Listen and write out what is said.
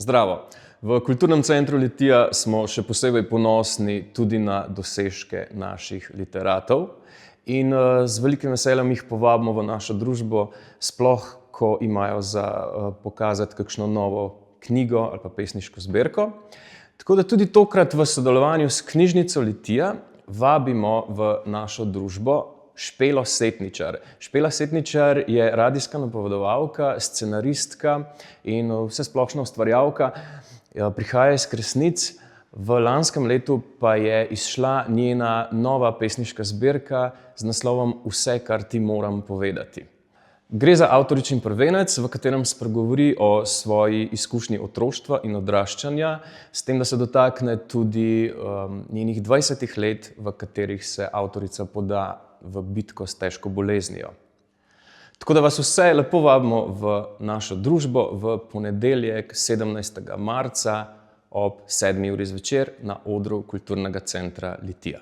Zdravo! V Kulturnem centru Litija smo še posebej ponosni tudi na dosežke naših literatov in z velikim veseljem jih povabimo v našo družbo, sploh ko imajo za pokazati kakšno novo knjigo ali pa pesniško zbirko. Tako da tudi tokrat v sodelovanju s Knjižnico Litija vabimo v našo družbo Špelo Setničar. Špela Setničar je radijska napovedovalka, scenaristka in vsesplošna ustvarjalka. Prihaja iz Kresnic, v lanskem letu pa je izšla njena nova pesniška zbirka z naslovom Vse, kar ti moram povedati. Gre za avtoričin prvenec, v katerem spregovori o svoji izkušnji otroštva in odraščanja, s tem, da se dotakne tudi njenih 20 let, v katerih se avtorica poda v bitko s težko boleznijo. Tako da vas vse lepo vabimo v našo družbo v ponedeljek 17. marca ob 7. uri zvečer na odru Kulturnega centra Litija.